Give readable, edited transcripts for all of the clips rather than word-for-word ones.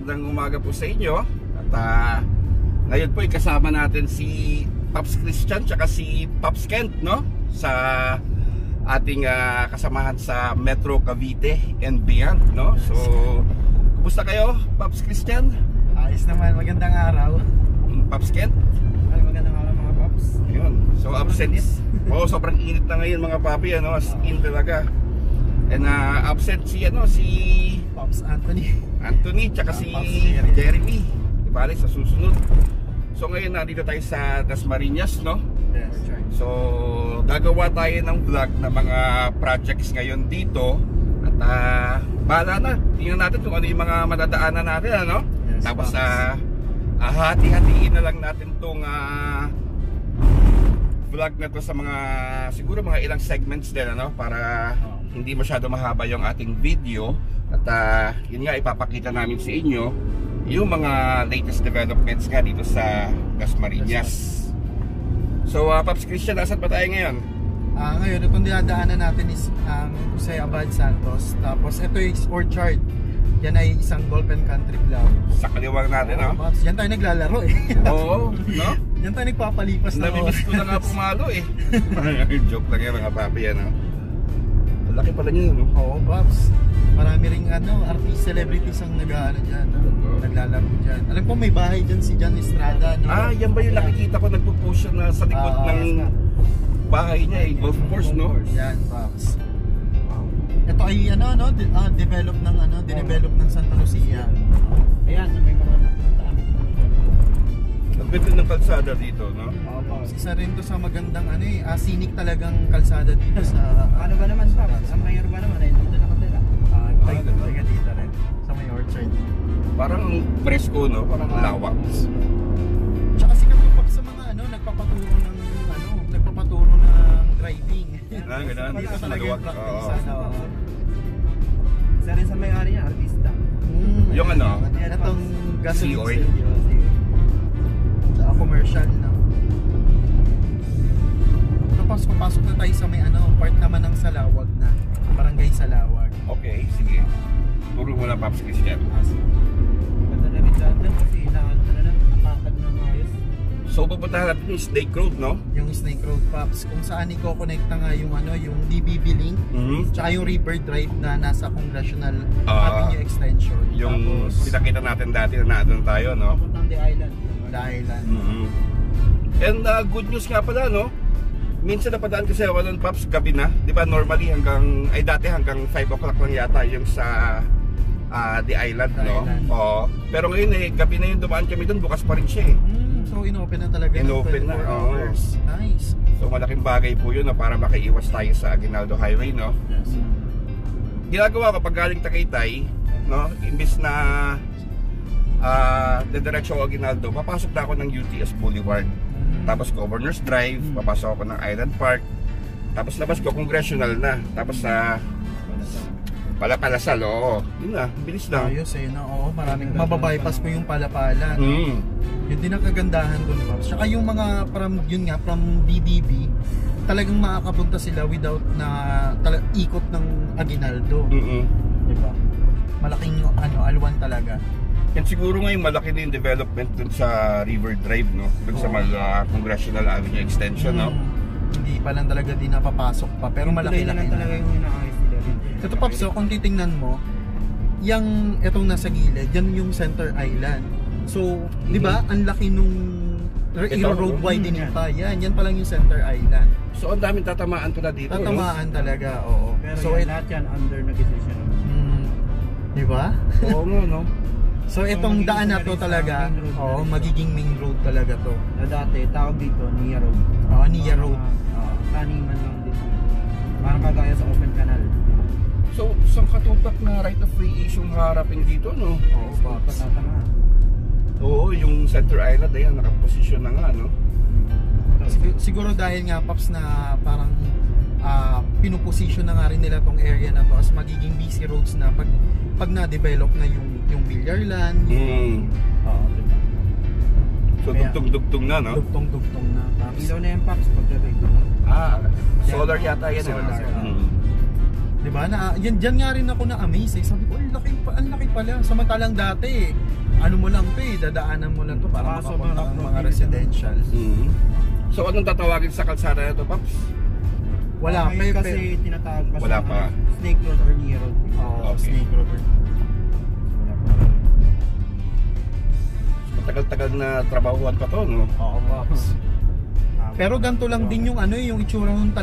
magandang umaga po sa inyo. At ngayon po ay kasama natin si Pops Christian tsaka si Pops Kent, no? Sa ating kasamahan sa Metro Cavite and beyond, no? So, kumusta kayo, Pops Christian? Ayos naman, magandang araw. Pops Kent? Ay, magandang araw mga Pops. Ayun, so absent. Oo, sobrang init na ngayon mga papi, ano? As in talaga. And absent si Pops Anthony tsaka si Pops Jeremy. Ibalik sa susunod. So ngayon nandito tayo sa Dasmariñas, no? Yes. So gagawa tayo ng vlog na mga projects ngayon dito. At bahala na. Tingnan natin kung ano yung mga madadaanan natin, ano? Yes, tapos Pops. hati-hatiin na lang natin tong vlog na to sa mga siguro mga ilang segments din, ano? Para hindi masyado mahaba yung ating video. At yun nga, ipapakita namin sa inyo yung mga latest developments nga dito sa Dasmariñas. So Pops Christian, nasan ba tayo ngayon? Ngayon, itong dinadaanan natin is Jose Abad Santos. Tapos ito yung Orchard. Yan ay isang golf and country club. Sa kaliwang natin, no? Pops, yan tayo naglalaro eh. Oo, no? Yan tayo nagpapalipas na Namimiss ko na nga pumalo eh. Joke lang yan mga papi, ano? Laki pala niya, no? Oo, Pops. Marami ring artist, celebrities ang naglalaro dyan. Alam ko may bahay dyan si John Estrada. Yan ba yung nakikita ko nagpo-post na sa likod ng bahay niya, golf course, no? Yan, Pops. Ito ay develop ng Santa Lucia. Ayan, may mga ang ganda ng kalsada dito, no? Isa rin to sa magandang scenic talagang kalsada dito sa ano ba naman, Pops? Ang mayor ba naman ay dito nakatira? Taga dito rin sa may Orchard. Parang presko, no? Parang lawak. Tsaka sikat to, Pops, sa mga nagpapaturo ng driving. Ganun. Dito Sa talaga maluwag. yung practice. Isa rin sa may-ari niya, artista. Yung Itong gasoline Sea oil. studio. Tsaka commercial na. Tapos papasok na tayo sa may part naman ng Salawag na. Barangay Salawag. Okay, sige. Turo mo na, Pops Christian. Ganda na rin dyan kasi nakakad na maayos. So, pupuntahan natin yung Snake Road, no? Yung Snake Road, Pops, kung saan i-connecta nga yung yung DBB link, tsaka yung River Drive na nasa Congressional Avenue Extension. Yung pinakita natin dati na natin tayo, no? Papuntang The Island. The Island. And good news nga pala, no? Minsan napadaan kasi ako nun, Pops, gabi na. Di ba normally dati hanggang 5 o'clock lang yata yung sa The Island, no? Oo. Pero ngayon gabi na yung dumaan kami doon, bukas pa rin siya eh. So inopen na talaga ng 24 hours. Nice. So malaking bagay po yun, no? Para makaiwas tayo sa Aguinaldo Highway, no? Yes. Ginagawa ko pag galing Tagaytay, no? Imbis na dediretso ako Aguinaldo, papasok na ako ng UTS Boulevard. Tapos Governor's Drive, papasok ako ng Island Park. Tapos labas ko Congressional na. Tapos sa Palasal, oo. Yun na, bilis lang. Ayos oo. Maraming mababypass ko yung Palapala. Yun din ang kagandahan doon, Pops. Tsaka yung mga from DBB, talagang makakapunta sila without na ikot ng Aguinaldo. Diba? Malaking alwan talaga. And siguro ngayon malaki din development dun sa River Drive, no? Dun sa Congressional Avenue Extension, no? Hindi pa lang talaga din napapasok pa, pero malaki na talaga yung inaayos nila. Ito, Pops, kung titingnan mo, itong nasa gilid, yan yung Center Island. So, di ba, ang laki nung road widening pa. Yan pa lang yung Center Island. So, ang daming tatamaan pala dito, tatamaan talaga, oo. Pero So, lahat yan under negosasyon. Di ba? Oo nga, no? So, itong daan na to talaga, magiging main road talaga to. Na dati, tawag dito, Nia Road. Nia Road. Taniman lang dito. Parang kagaya sa open canal. So, isang katutak na right of way issue harapin dito, no? Oo, Pops. Patatamaan. Oo, yung Center Island, ayan, nakaposisyon na nga, no? Siguro dahil nga, Pops, na parang pinuposisyon na nga rin nila tong area na to as magiging busy roads na pag na-develop na yung Villarland. Diba? So, dugtong-dugtong na, no? Dugtong-dugtong na, Pops. Ilaw na yung Pops pagdating. Solar yata yan. Solar. Diba? Diyan nga rin ako na-amaze eh. Sabi ko, ang laki pala. Samantalang dati, ano mo lang to eh, dadaanan mo lang to para makapunta ang mga residential. So anong tatawagin sa kalsada na to, Paps? Wala pa kasi tinatawag pa wala pa. Snake Road or Near Road. Oo, Okay. Snake Road. Wala pa. Matagal-tagal na trabahuan pa to, no? Oo, Pops. Pero ganito lang din yung ano yung itsura ng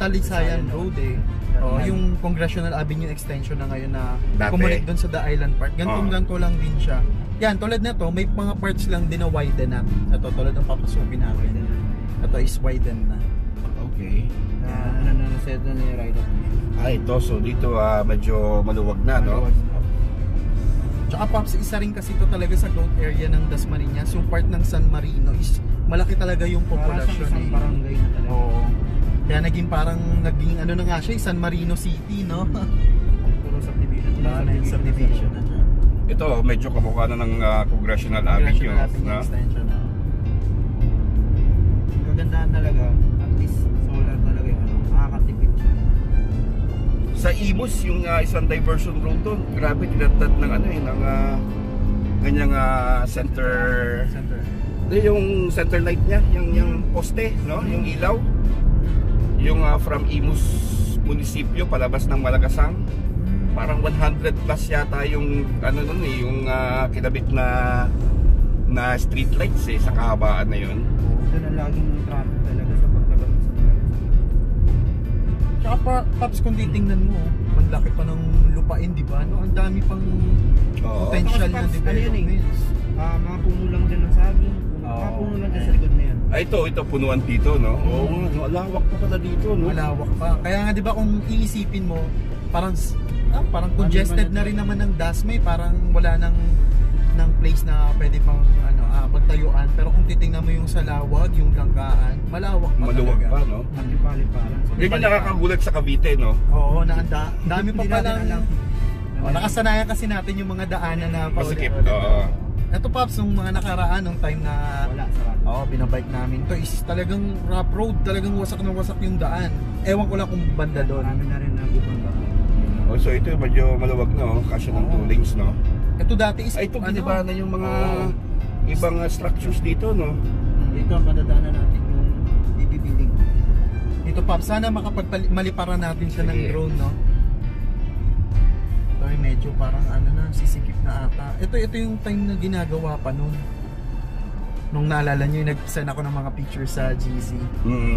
Talisayan Road eh. Oh, yung Congressional Avenue extension na ngayon na Dati. kumunik doon sa The Island Park. Ganito lang din siya. Yan, tulad nito, may mga parts lang din na widen na. Ito, tulad ng papasukin natin. Ito is widen na. Okay. Set na yung right of way. Ito. So dito medyo maluwag na, no? Tsaka Pops, isa rin kasi ito talaga sa growth area ng Dasmariñas. Yung part ng San Marino is malaki talaga yung populasyon. Isang barangay na talaga. Oo. Kaya naging ano na nga siya, San Marino City, no? Puro subdivision. Subdivision na siya. Ito, medyo kamukha na ng Congressional Avenue. Congressional Avenue No? extension na. Kagandahan talaga, at least solar talaga yung makakatipid siya. Sa Imus, yung isang diversion road doon, grabe, tinatad ng ng ganyang center. Yung center light niya, yung poste, no? Yung ilaw. Yung from Imus munisipyo palabas ng Malagasang, parang 100 plus yata yung nun yung kinabit na street lights sa kahabaan na yun. Doon ang laging traffic talaga sa pagkabang sa Malagasang. Tsaka Pops, kung titingnan mo, ang laki pa ng lupain, di ba? No? Ang dami pang potential na developments. Mga puno lang dyan ng saging, mga puno lang dyan sa likod na yan. Ito punuan dito, no? Oo, lawak pa pala dito, no? Malawak pa. Kaya nga 'di ba kung iisipin mo, parang congested na rin naman ng Dasmay, parang wala ng place na pwede pang pagtayuan. Pero kung titingnan mo yung sa Lawag, yung Langkaan, malawak pa. Maluwag talaga. pa, no? Nagpalit parang. Yun yung nakakagulat sa Cavite, no? Oo, dami pa Hindi pala. natin alam. Nakasanayan kasi natin yung mga daanan na Masikip, paulit-ulit. oo. Ito Pops, nung mga nakaraan, nung time na Wala, sarado. binabike namin to is talagang rough road, talagang wasak na wasak yung daan. Ewan ko lang kung banda doon. Marami na rin nagubang ba. Oh, so ito medyo maluwag na, oh. Kasya ng 2 lanes, no? Ito dati is Ito giniba na yung mga ibang structures dito, no? Dito madadaanan natin yung DB building. Ito Pops, sana maliparan natin siya ng Sige. drone, no? Ito ay medyo parang sisikip na ata. Ito yung time na ginagawa pa noon. Nung naalala nyo, nag-send ako ng mga pictures sa GC.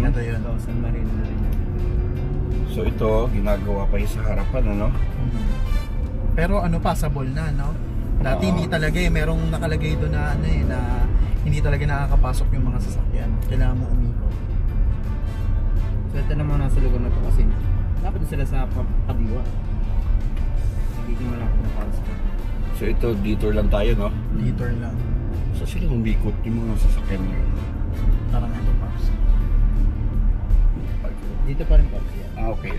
Ito yun. Ito, San Marino na rin. So ito, ginagawa pa yung sa harapan, ano? Pero passable na, no? Dati hindi talaga merong nakalagay doon na na hindi talaga nakakapasok yung mga sasakyan. Kailangan mo umikot. So ito naman nasa lugar na to kasi dapat sila sa kadiwa. Hindi malapit na para sa So ito, detour lang tayo, no? Detour lang. So sila umikot yung mga sasakyan nyo. Parang ito, Pops. dito pa rin pa siya. Okay.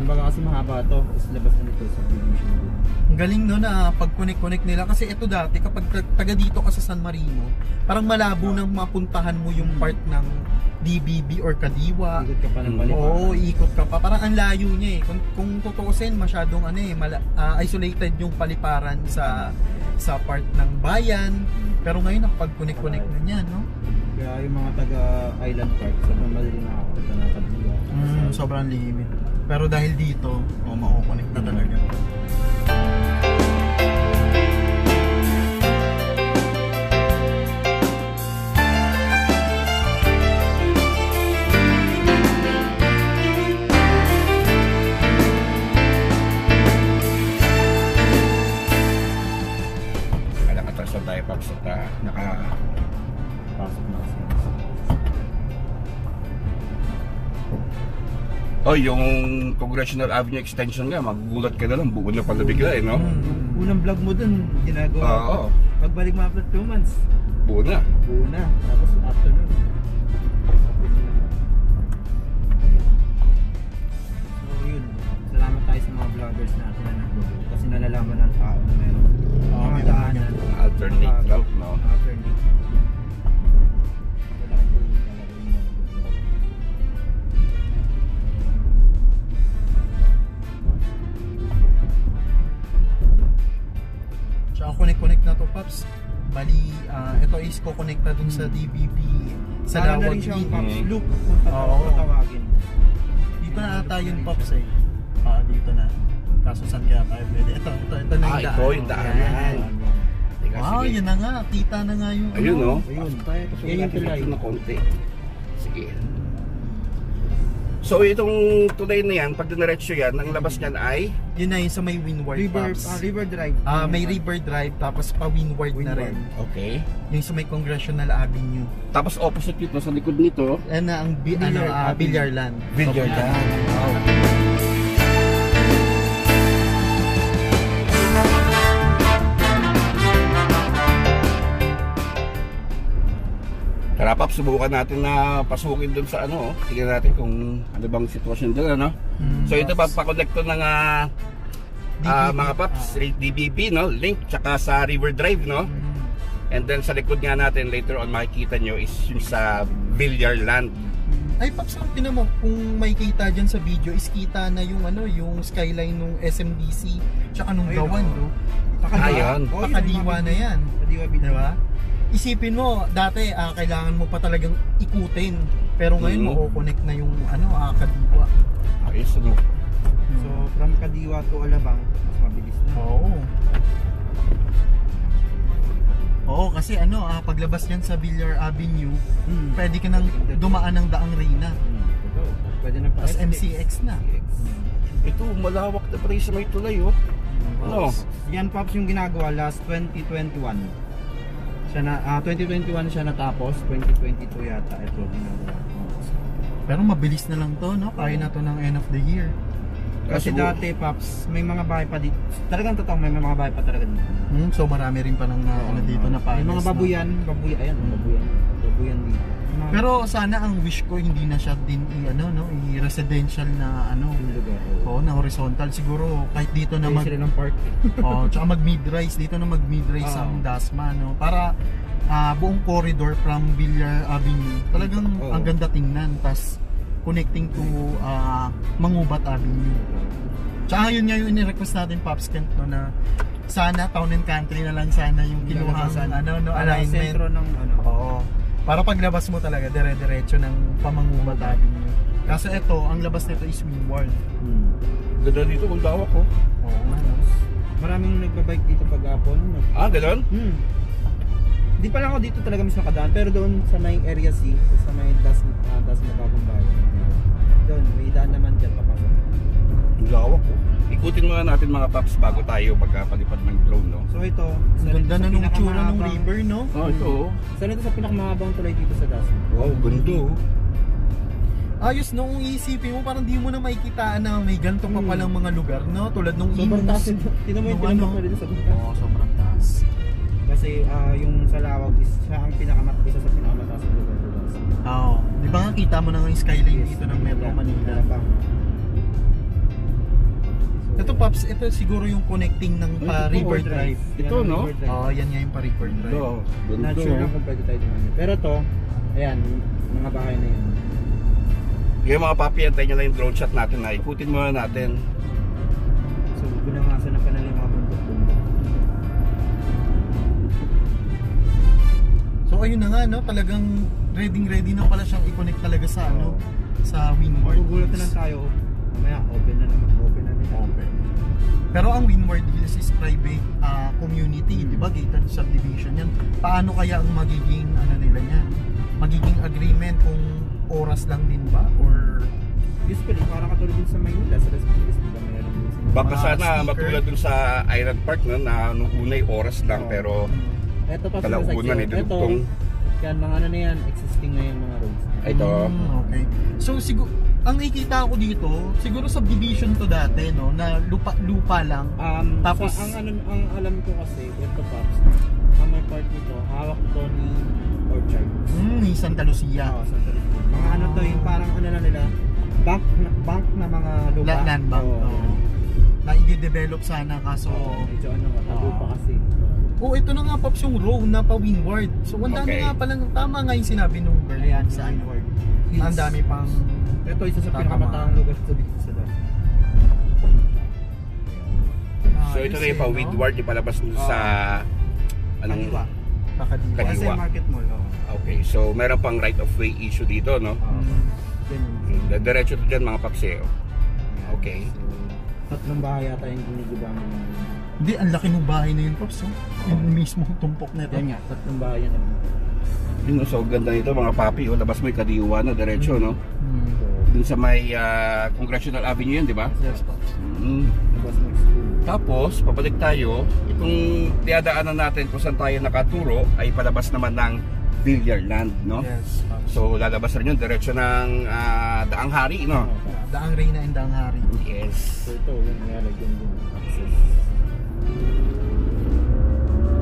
Kumbaga kasi mahaba to, tapos labas na nito sa division. Ang galing no na pag-connect nila kasi ito dati kapag taga dito ka sa San Marino, parang malabo nang mapuntahan mo yung part ng DBB or Kadiwa. Ikot ka pa ng paliparan. Oo, ikot ka pa. Parang ang layo niya eh. Kung tutuusin, masyadong isolated yung paliparan sa part ng bayan. Pero ngayon nakapag-connect na niya, no? Kaya yung mga taga Island Park, sobrang madali nakakapunta na Kadiwa. Sobrang limit. Pero dahil dito, mako-connect na talaga. Tayo pag Pasok na kasi. yung Congressional Avenue Extension nga, magugulat ka na lang, buo na pala bigla no? Unang vlog mo dun, ginagawa ko. Pagbalik mo after 2 months, Buo na. Tapos after nun. So yun, salamat tayo sa mga vloggers natin na nag-vlog. Kasi nalalaman ng tao na meron mga daanan. Alternate route, no? Alternate. Bali, ito is kukonekta dun sa DBB sa Para na Lawag rin siyang League. Pops Loop kung Oo. tatawagin. Dito na ata yung Pops eh. Dito na. Kaso saan kaya tayo pwede? Ito na yung daan. Ito yung daan. Yan. Teka, Wow, sige. yun na nga. Kita na nga yung Ayun, no? Ayun. Tayo, Yan yung tulay. na konti. Sige. So itong tulay na yan, pag diniretso yan, ang labas niyan ay Yun na yun sa may Windward Pops. River Drive. May River Drive tapos pa Windward na rin. okay. Yung sa may Congressional Avenue. Tapos opposite nito, sa likod nito, Yan na ang Billiard Billiardland. Billiardland. Wow. tara Paps, subukan natin na pasukin dun sa ano. Tingnan natin kung ano bang sitwasyon dun, ano. So ito papakonekto ng DBB. mga Paps, DBB, no? Link, tsaka sa River Drive, no? And then sa likod nga natin, later on makikita nyo is yung sa Billiardland. Ay, Paps, tinan mo, kung makikita dyan sa video, is kita na yung ano, yung skyline ng SMBC, tsaka nung Ayun, Gawan, oh. no? Ayun. Pakadiwa na yan. Pakadiwa, Diba? Isipin mo, dati kailangan mo pa talagang ikutin. Pero ngayon, mako-connect na yung ano, Kadiwa. Ayos, ano? So, from Kadiwa to Alabang, mas mabilis na. Oo. Oo, kasi ano, paglabas yan sa Villar Avenue, pwede ka nang dumaan ng Daang Reyna. Ito, pwede na pa Tapos MCX na. Ito, malawak na pa rin sa may tulay, oh. Ano? Yan Pops yung ginagawa last 2021. Siya na 2021 siya natapos, 2022 yata ito ginagawa. Pero mabilis na lang to, no? Kaya na to ng end of the year. Kasi Kaso- dati Pops, may mga bahay pa dito. Talagang totoo, may mga bahay pa talaga dito. So marami rin pa ng ano dito na May palace, mga no? babuyan, ayan, babuyan dito. Mga Pero sana ang wish ko hindi na siya din i-residential na ano. lugar. Oo, na horizontal siguro kahit dito na Mag sila ng park. tsaka mag mid-rise dito na mag mid-rise Oo. ang Dasma, no. Para buong corridor from Villar Avenue. Talagang Oo. ang ganda tingnan, tas connecting to Mangubat Avenue. Tsaka yun nga yung ini-request natin Pops Kent, no, na sana town and country na lang sana yung kinuhang alignment. Sentro ng ano. Oo. Para paglabas mo talaga dire-diretso ng Pamangubat Avenue. Kaso ito, ang labas nito is Windward. Ganda dito, kung lawak, oh. Oo nga, no? Maraming nagbabike dito pag-apon. Ganon? Di pa lang ako dito talaga mismo kadaan, pero doon sa may area C, sa may das na bagong bayan. Doon, may daan naman dyan papasok. Ang lawak, oh. Ikutin muna natin mga Paps bago tayo magpalipad ng drone, no? So ito, Ang ganda na nung tsura ng river, no? Ito, oh. Isa ito sa pinakamahabang tulay dito sa Dasma. Wow, ganda, oh. Ayos, no? Kung iisipin mo, parang di mo na makikitaan na may ganito pa palang mga lugar, no? Tulad nung Sobrang taas Imus. ito. Tinan mo yung Nung tinambak ano? na dito sa bundok. Oo, sobrang taas. Kasi yung sa Lawag is siya ang isa sa pinakamataas na lugar sa Dasma. Oo. Di ba nga kita mo na nga yung skyline dito ng Metro Manila? Alabang. Ito, Pops, ito siguro yung connecting ng pa Ito, River Drive. Ito, no? Oo, yan nga yung pa River Drive. Ganda, Not sure lang oh. kung pwede tayo dumaan. Pero to, ayan, mga bahay na yan. Yung mga papi, antayin nyo lang yung drone shot natin na ikutin muna natin. So, binangasan na pa nila yung mga bundok-bundok. So ayun na nga, no? Talagang ready na pala siyang i-connect talaga sa ano, sa Windward. Magugulat na lang tayo. Mamaya, open na nila. Pero ang Windward Hills is private community, di ba? Gated subdivision yan. Paano kaya ang magiging ano nila niyan? Magiging agreement kung oras lang din ba? Or Usually, parang katulad din sa Maynila, sa Las Piñas, di ba mayroon din sa Baka Mga sana sticker. matulad dun sa Island Park, no? Na nung unay oras lang, Oo. pero Ito pa kalaunan eh, ito, dinugtong. yan, mga ano na yan, existing na yan mga roads. Ito. okay. So siguro ang nakikita ko dito, siguro subdivision to dati, no, na lupa lang. Tapos- ang alam ko kasi, ito Pops, ang may part nito, hawak to ni Orchard. Ni Santa Lucia. Oo, Santa Lucia. Mga ano to, yung parang ano na nila, bank na mga lupa. Land bank. Oo. Oo. Na i-develop sana kaso Medyo ano, lupa kasi. oh, ito na nga Pops yung row na pa Windward. So ang dami Okay. nga palang, tama nga yung sinabi nung girl Ayan, sa Windward. Ang dami pang Ito isa sa Tama. pinakamataang lugar sa dito sa Dasma. So ito na yung pa-Windward, yung palabas dun sa... Anong... Kadiwa. Pakaliwa. Kaliwa. Kasi market mall, Okay, so meron pang right of way issue dito, no? Diretso to dyan mga papseo. Okay. So, 3 bahay yata yung ginigibangan ng... Hindi, ang laki ng bahay na yun, Pops. Yung mismo tumpok na ito. Yan nga, 3 bahay yan. Yun, so ganda nito mga papi, labas mo yung Kaliwa na diretso, no? So, Dun sa may Congressional Avenue yan, di ba? Yes, Pops. labas ng school. Tapos, pabalik tayo, itong diadaanan natin kung saan tayo nakaturo ay palabas naman ng Villarland, no? Yes, Pops. So, lalabas rin yun, diretso ng Daang Hari, no? Daang Reyna and Daang Hari. Yes. So ito, yung nalagyan din access.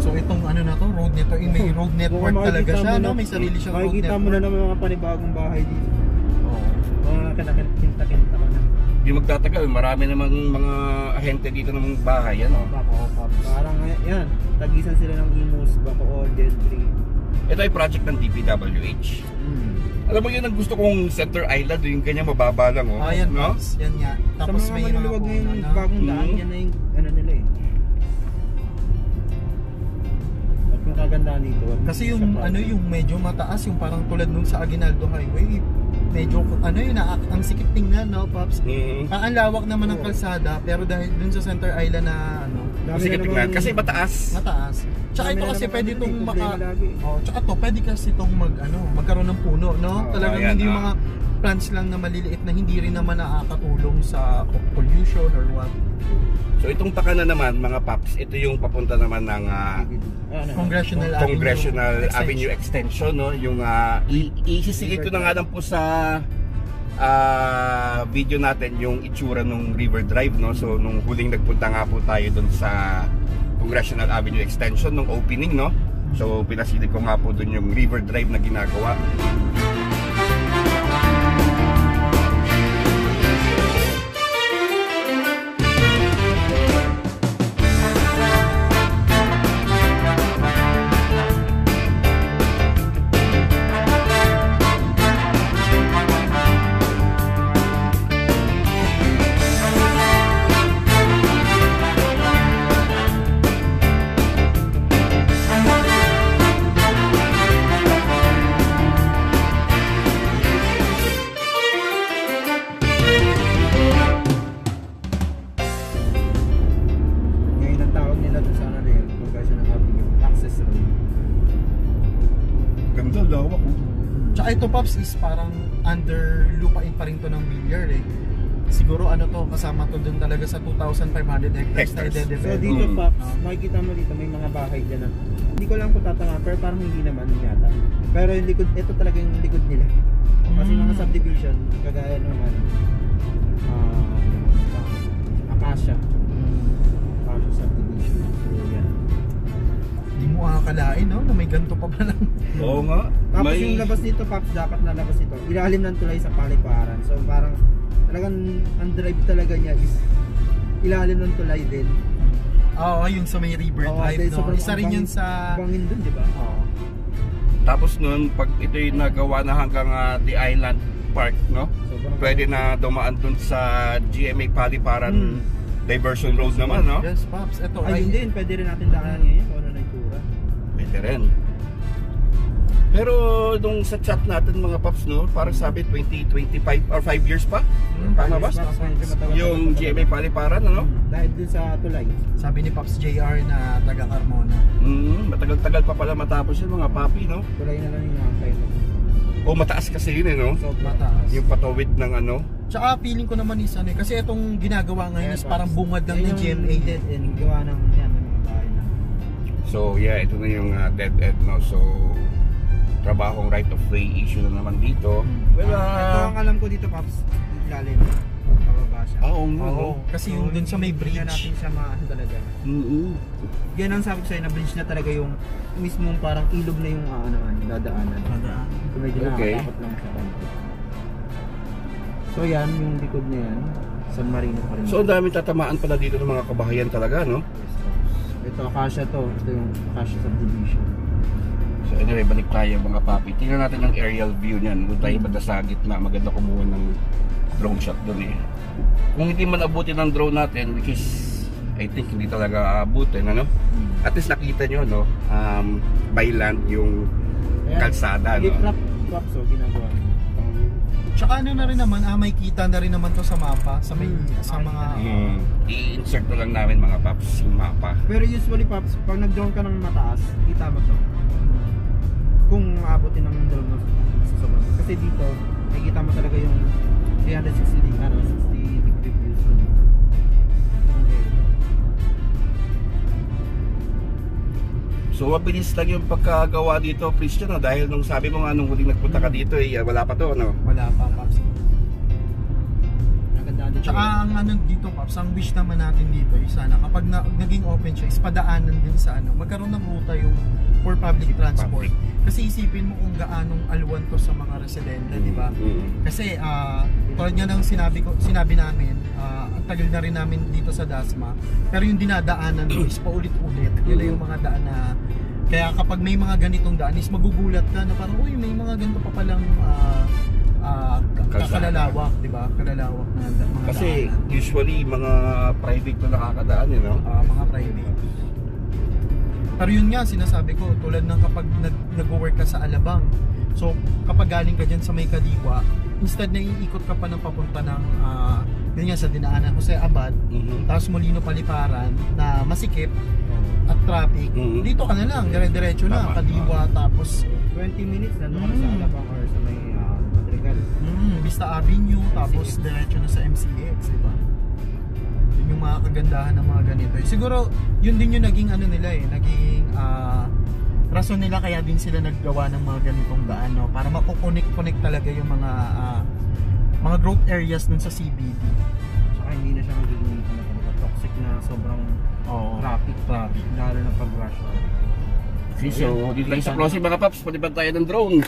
So itong ano na to, road nito, may road network talaga siya, no? May sarili siyang road Makikita mo na network. naman mga panibagong bahay dito. Oo. Mga kinta-kinta ko na. Di magtatagal, marami namang mga ahente dito ng bahay, ano? Parang yan, tagisan sila ng Imus, Bacoor, Gentry. Ito ay project ng DPWH. Alam mo yun ang gusto kong center island, yung kanya mababa lang, oh. Yan, no? Pops. Yan nga. Tapos Sa mga may mga maluwag na yung puno na. bagong daan, yan na yung ano nila eh. At yung kagandahan dito. Kasi yung ano yung medyo mataas, yung parang tulad nung sa Aguinaldo Highway, medyo ano yun, ang sikip tingnan, no, Pops? Ang lawak naman ng kalsada, pero dahil dun sa center island na ano, Kasi tingnan, kasi mataas. mataas. Tsaka ito kasi pwede itong tsaka to pwede kasi itong magkaroon ng puno, no? Talagang ayan, hindi yung mga plants lang na maliliit na hindi rin naman nakakatulong sa pollution or what. So itong Pakana naman, mga paps, ito yung papunta naman ng Congressional Avenue Extension, no? Yung isisingit ko na nga lang po sa video natin yung itsura ng River Drive, no? So nung huling nagpunta nga po tayo dun sa Congressional Avenue Extension nung opening, no? So pinasilip ko nga po dun yung River Drive na ginagawa. Tsaka ito, Pops, is parang under lupain pa rin to ng Villar eh. Siguro ano to, kasama to dun talaga sa 2,500 hectares na i-develop. So dito, Pops, makikita mo dito may mga bahay dyan na hindi ko lang kung tatama, pero parang hindi naman yata. Pero yung likod, ito talaga yung likod nila. Kasi mga subdivision, kagaya naman Acacia. Acacia subdivision. So yan. Hindi mo akalain, no? Na may ganito pa ba lang. Oo nga. Tapos yung labas dito, Pops, dapat na labas ito. Ilalim ng tulay sa Paliparan. So parang talagang ang drive talaga niya is ilalim ng tulay din. Oo, yung sa may River Drive, no? Isa rin yun sa bangin dun, di ba? Oo. Tapos nun, pag ito'y nagawa na hanggang The Island Park, no? Pwede na dumaan dun sa GMA Paliparan Diversion Road naman, no? Yes, Pops. Ito Ayun din, pwede rin natin daanan ngayon kung ano na yung tura. Pwede rin. Pero nung sa chat natin mga Pops, no, parang sabi 2025 or 5 years pa? Tama ba? Yung GMA Paliparan, ano? Dahil dun sa tulay. Sabi ni Pops JR na taga Carmona. Matagal-tagal pa pala matapos yun mga papi, no? Tulay na lang yung nakakay. O mataas kasi yun, eh, no? So, Mataas. Yung patawid ng ano. Tsaka feeling ko naman is ano eh, kasi itong ginagawa ngayon is parang bungad lang ng GMA. Dead end, gawa ng yan, ng mga bahay na. So yeah, ito na yung dead end, no? So trabahong right of way issue na naman dito. Well, ito ang alam ko dito, Pops, ilalim. Pababa siya. Oo. Kasi yung dun sa may bridge. Hindi na natin siya maano talaga. Yan ang sabi ko sa'yo na bridge na talaga yung mismong parang ilog na yung dadaanan. So medyo nakakatakot lang sa kanto. So yan, yung likod na yan, San Marino pa rin. So ang daming tatamaan pala dito ng mga kabahayan talaga, no? Ito Acacia to, ito yung Acacia subdivision. So anyway, balik tayo mga papi. Tingnan natin ang aerial view niyan. Doon tayo banda sa gitna, maganda kumuha ng drone shot doon eh. Kung hindi man abutin ng drone natin, which is I think hindi talaga aabutin, ano? At least nakita nyo, no? By land yung kalsada, no? Traps, so ginagawa. Tsaka ano na rin naman, may kita na rin naman to sa mapa, sa may sa mga I-insert na lang namin mga paps yung mapa. Pero usually Pops, pag nag-drone ka ng mataas, kita mo to. Kung aabotin ng drone mo sa sobrang. Kasi dito, nakikita mo talaga yung 360 degree views. So mabilis lang yung pagkagawa dito, Christian, no? Dahil nung sabi mo nga nung huling nagpunta ka dito, wala pa to, no? wala pa, Paps. Nagandaan dito. Tsaka ang ano dito, Paps, ang wish naman natin dito is sana kapag naging open siya, is padaanan din sa ano, magkaroon ng ruta yung for public transport. Kasi isipin mo kung gaanong alwan to sa mga residente, di ba? Kasi tulad nga ng sinabi namin, ang tagal na rin namin dito sa Dasma, pero yung dinadaanan mo is paulit-ulit. Yun na yung mga daan na kaya kapag may mga ganitong daan is magugulat ka na parang uy, may mga ganito pa palang kalalawak, di ba? Kalalawak na mga Kasi daanan. usually mga private na nakakadaan, you know? Mga private. Pero yun nga, sinasabi ko, tulad ng kapag nag-work ka sa Alabang, so kapag galing ka dyan sa may Kadiwa, instead na iikot ka pa ng papunta ng yun nga sa dinaanan Jose Abad, tapos Molino Paliparan na masikip at traffic, dito ka na lang, dire-diretso na, Kadiwa, tapos 20 minutes na doon sa Alabang or sa may Madrigal. Vista Avenue, tapos diretso na sa MCX, di ba? Yung mga kagandahan ng mga ganito. Siguro yun din yung naging ano nila naging rason nila kaya din sila naggawa ng mga ganitong daan, no? Para makukonek talaga yung mga growth areas dun sa CBD. Saka hindi na siya magiging toxic na sobrang traffic lalo na pag rush hour. Okay, so dito lang sa closing mga paps, palipad tayo ng drone.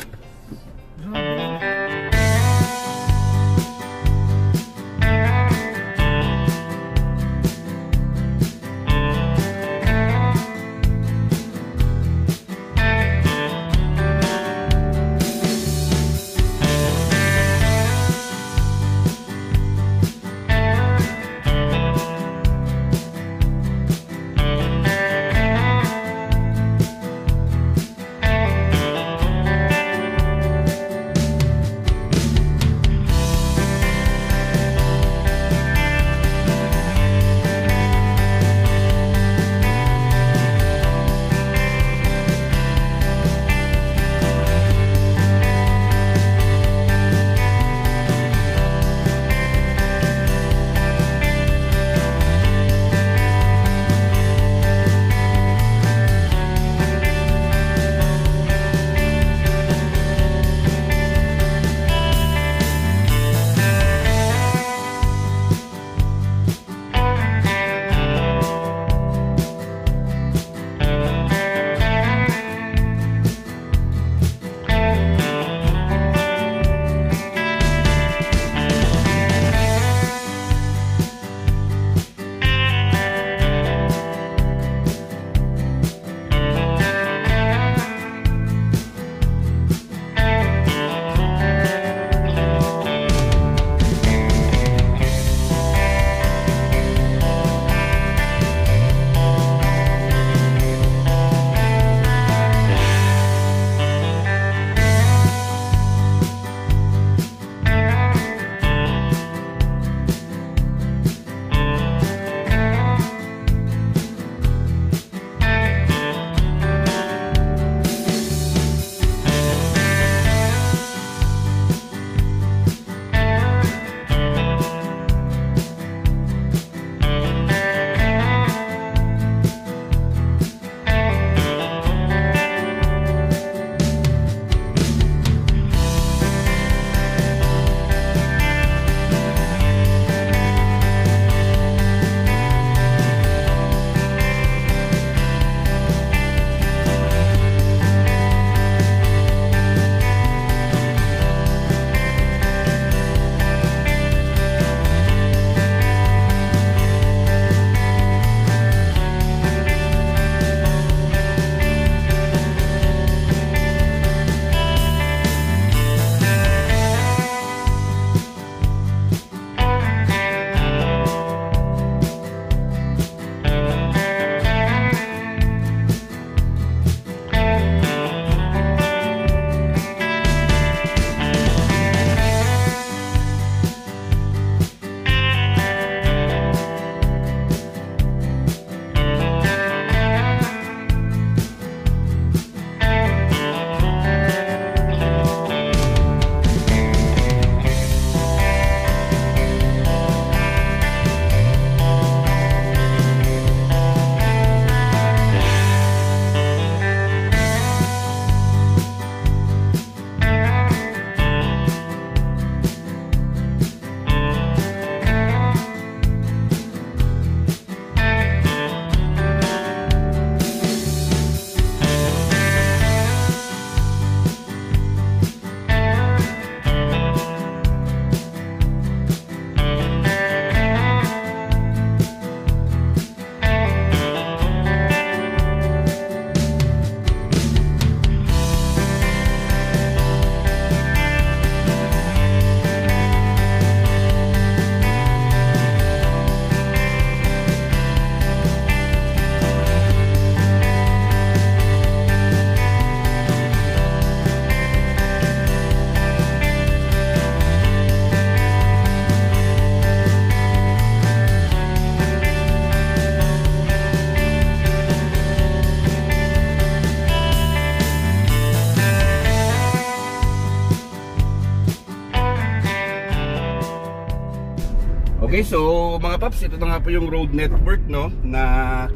Okay, so mga Paps, ito na nga po yung road network, no, na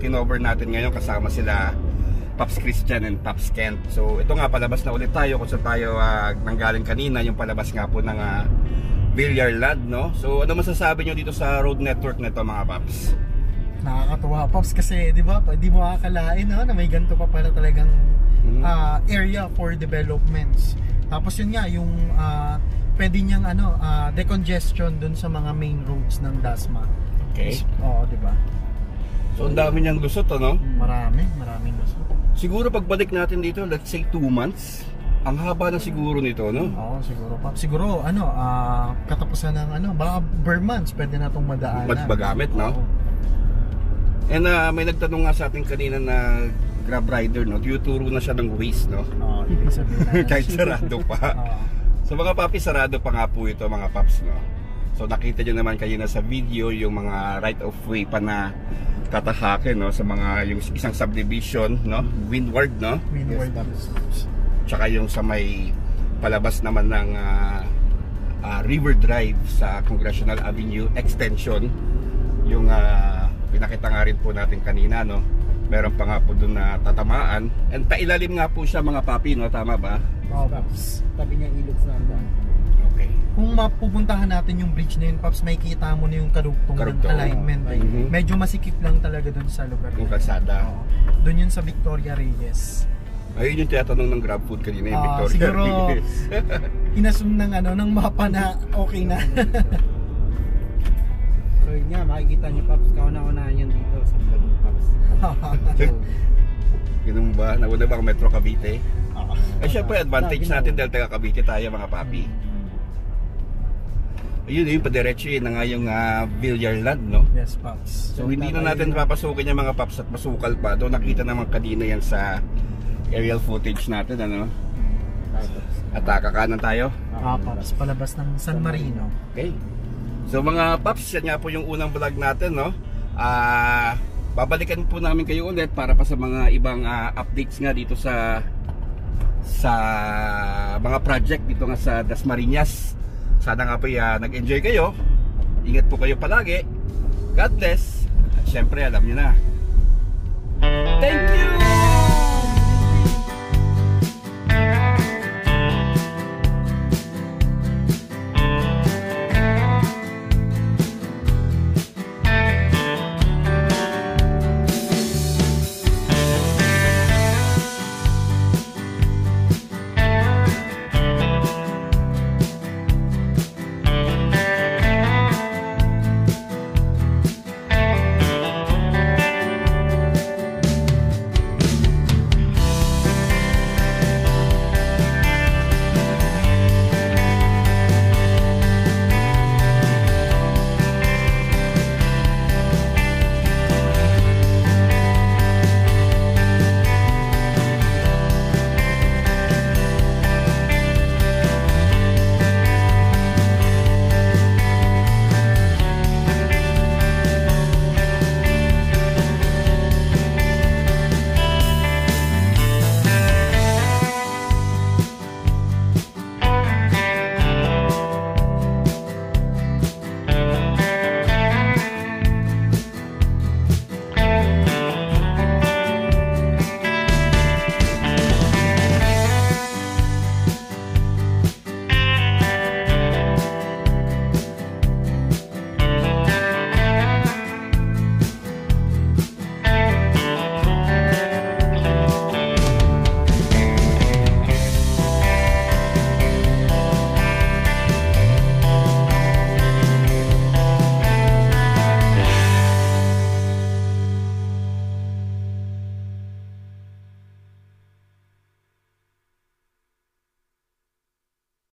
kinover natin ngayon kasama sila Paps Christian and Paps Kent. So ito nga, palabas na ulit tayo kung saan tayo nanggaling kanina, yung palabas nga po ng Villarland, no. So ano masasabi nyo dito sa road network na ito mga Paps? Nakakatuwa, Pops, kasi di ba, hindi mo akalain na may ganito pa pala talagang area for developments. Tapos yun nga, yung pwede niyang decongestion dun sa mga main roads ng Dasma. Okay. Oo, di ba? So ang dami niyang lusot, ano? Maraming lusot. Siguro pagbalik natin dito, let's say 2 months. Ang haba na siguro nito, no? Oo, siguro, Pops. Siguro, katapusan ng baka months, pwede na itong madaanan. Mas magamit, no? Oo. And may nagtanong nga sa atin kanina na Grab rider, no? Tuturo na siya ng Waze, no? Oo, ibig sabihin na. Kahit sarado pa. So mga papi, sarado pa nga po ito mga paps, no? So nakita nyo naman kayo na sa video yung mga right of way pa na tatahakin, no? Sa mga yung isang subdivision, no? Windward, no? Windward. Tsaka yung sa may palabas naman ng River Drive sa Congressional Avenue Extension. Yung pinakita nga rin po natin kanina, no? Meron pa nga po doon na tatamaan. And pailalim nga po siya mga papi, no? Tama ba? Oo, Paps. Tabi niya ilog sa daan. Okay. Kung mapupuntahan natin yung bridge na yun, Paps, may kita mo na yung karugtong ng alignment. Medyo masikip lang talaga doon sa lugar. Yung kalsada. Doon yun sa Victoria Reyes. Ayun yung tinatanong ng Grab Food kanina, yung Victoria siguro, Reyes. inasum ng mapa na okay na. So yun nga, makikita niyo, Paps, kauna-unahan yan dito sa vlog ni Paps. Ganun ba? Nauna ba ang Metro Cavite? Ay syempre, advantage natin dahil taga Cavite tayo mga papi. Ayun, yung padiretso yun na nga yung Villarland, no? Yes, Paps. So hindi na natin papasukin yung mga Paps at masukal pa. Doon nakita naman kanina yan sa aerial footage natin, ano? At kakanan tayo. Paps, palabas ng San Marino. Okay. So mga Paps, yan nga po yung unang vlog natin, no? Babalikan po namin kayo ulit para pa sa mga ibang updates nga dito sa mga project dito nga sa Dasmariñas. Sana nga po nag-enjoy kayo. Ingat po kayo palagi. God bless. At syempre, alam nyo na. Thank you!